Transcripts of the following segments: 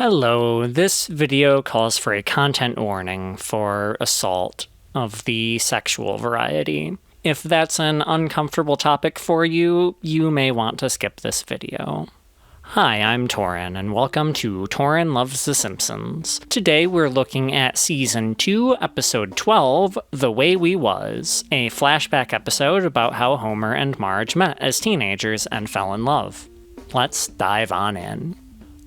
Hello, this video calls for a content warning for assault of the sexual variety. If that's an uncomfortable topic for you, you may want to skip this video. Hi, I'm Torin, and welcome to Torin Loves the Simpsons. Today we're looking at Season 2, Episode 12, The Way We Was, a flashback episode about how Homer and Marge met as teenagers and fell in love. Let's dive on in.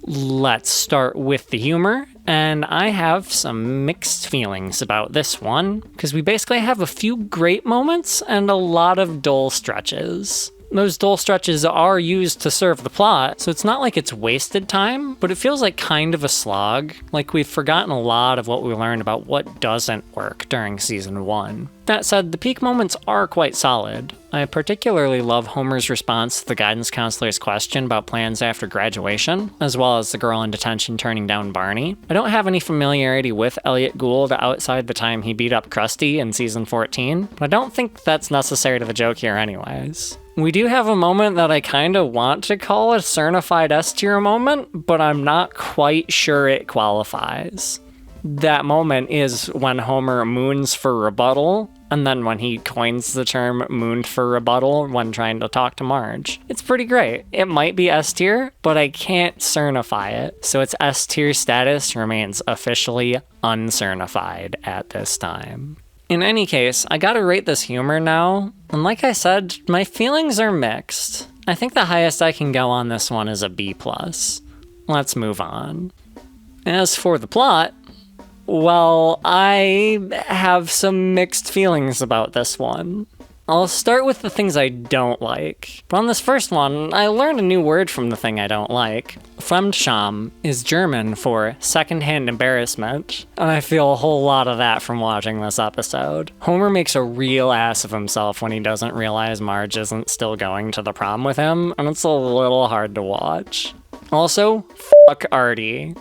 Let's start with the humor, and I have some mixed feelings about this one, because we basically have a few great moments and a lot of dull stretches. Those dull stretches are used to serve the plot, so it's not like it's wasted time, but it feels like kind of a slog, like we've forgotten a lot of what we learned about what doesn't work during Season 1. That said, the peak moments are quite solid. I particularly love Homer's response to the guidance counselor's question about plans after graduation, as well as the girl in detention turning down Barney. I don't have any familiarity with Elliot Gould outside the time he beat up Krusty in Season 14, but I don't think that's necessary to the joke here anyways. We do have a moment that I kinda want to call a certified S-tier moment, but I'm not quite sure it qualifies. That moment is when Homer moons for rebuttal, and then when he coins the term mooned for rebuttal when trying to talk to Marge. It's pretty great. It might be S-tier, but I can't certify it, so its S-tier status remains officially uncertified at this time. In any case, I gotta rate this humor now, and like I said, my feelings are mixed. I think the highest I can go on this one is a B+. Let's move on. As for the plot, well, I have some mixed feelings about this one. I'll start with the things I don't like. But on this first one, I learned a new word from the thing I don't like. Fremdscham is German for secondhand embarrassment, and I feel a whole lot of that from watching this episode. Homer makes a real ass of himself when he doesn't realize Marge isn't still going to the prom with him, and it's a little hard to watch. Also, fuck Artie.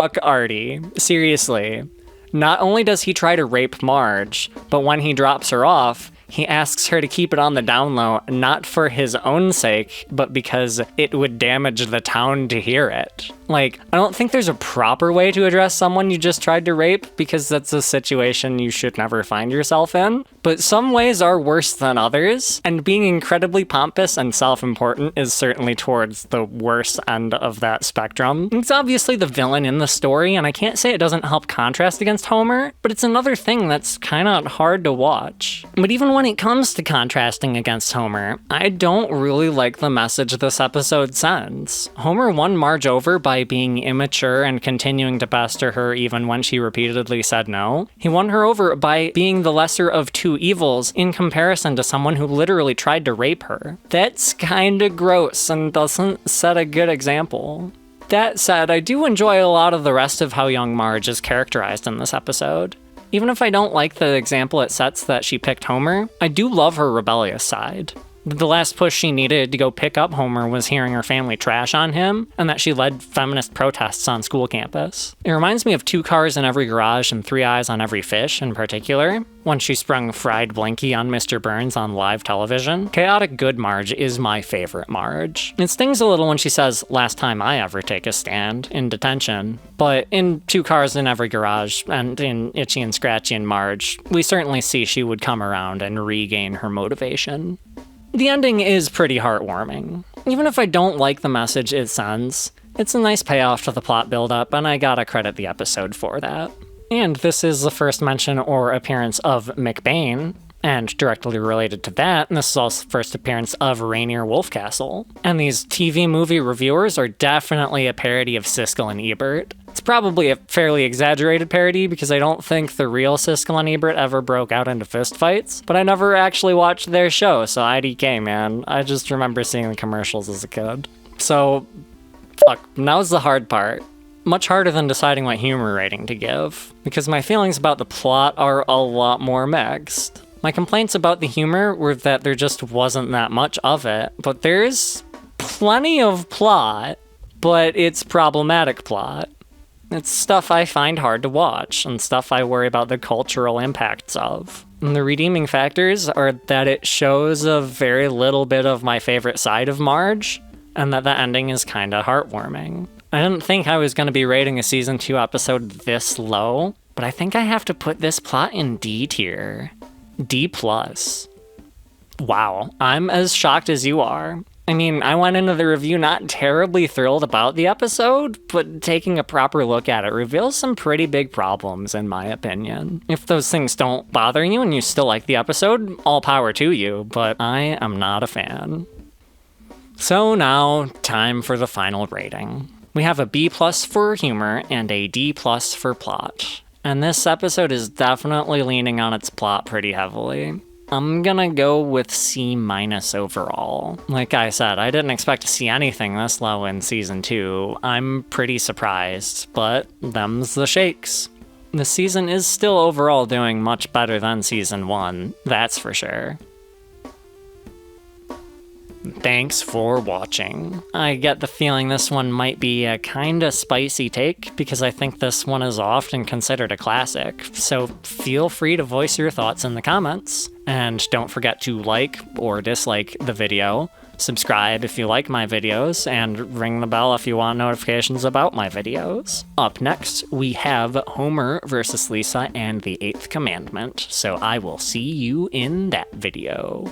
Fuck Artie. Seriously. Not only does he try to rape Marge, but when he drops her off, he asks her to keep it on the down low, not for his own sake, but because it would damage the town to hear it. I don't think there's a proper way to address someone you just tried to rape, because that's a situation you should never find yourself in. But some ways are worse than others, and being incredibly pompous and self-important is certainly towards the worst end of that spectrum. It's obviously the villain in the story, and I can't say it doesn't help contrast against Homer, but it's another thing that's kinda hard to watch. But even when it comes to contrasting against Homer, I don't really like the message this episode sends. Homer won Marge over by being immature and continuing to pester her even when she repeatedly said no. He won her over by being the lesser of two evils in comparison to someone who literally tried to rape her. That's kinda gross and doesn't set a good example. That said, I do enjoy a lot of the rest of how young Marge is characterized in this episode. Even if I don't like the example it sets that she picked Homer, I do love her rebellious side. The last push she needed to go pick up Homer was hearing her family trash on him, and that she led feminist protests on school campus. It reminds me of 2 cars in every garage and 3 eyes on every fish in particular, when she sprung fried Blinky on Mr. Burns on live television. Chaotic good Marge is my favorite Marge. It stings a little when she says, "last time I ever take a stand," in detention, but in 2 cars in every garage and in Itchy and Scratchy and Marge, we certainly see she would come around and regain her motivation. The ending is pretty heartwarming. Even if I don't like the message it sends, it's a nice payoff to the plot buildup, and I gotta credit the episode for that. And this is the first mention or appearance of McBain, and directly related to that, this is also the first appearance of Rainier Wolfcastle. And these TV movie reviewers are definitely a parody of Siskel and Ebert. It's probably a fairly exaggerated parody because I don't think the real Siskel and Ebert ever broke out into fistfights, but I never actually watched their show, so IDK, man. I just remember seeing the commercials as a kid. So, fuck, now's the hard part. Much harder than deciding what humor rating to give, because my feelings about the plot are a lot more mixed. My complaints about the humor were that there just wasn't that much of it, but there's plenty of plot, but it's problematic plot. It's stuff I find hard to watch, and stuff I worry about the cultural impacts of. And the redeeming factors are that it shows a very little bit of my favorite side of Marge, and that the ending is kinda heartwarming. I didn't think I was going to be rating a season 2 episode this low, but I think I have to put this plot in D tier. D+. Wow, I'm as shocked as you are. I mean, I went into the review not terribly thrilled about the episode, but taking a proper look at it reveals some pretty big problems, in my opinion. If those things don't bother you and you still like the episode, all power to you, but I am not a fan. So now, time for the final rating. We have a B+ for humor and a D+ for plot. And this episode is definitely leaning on its plot pretty heavily. I'm gonna go with C- overall. Like I said, I didn't expect to see anything this low in season 2. I'm pretty surprised, but them's the shakes. The season is still overall doing much better than season 1, that's for sure. Thanks for watching. I get the feeling this one might be a kinda spicy take because I think this one is often considered a classic, so feel free to voice your thoughts in the comments. And don't forget to like or dislike the video, subscribe if you like my videos, and ring the bell if you want notifications about my videos. Up next, we have Homer versus Lisa and the 8th Commandment, so I will see you in that video.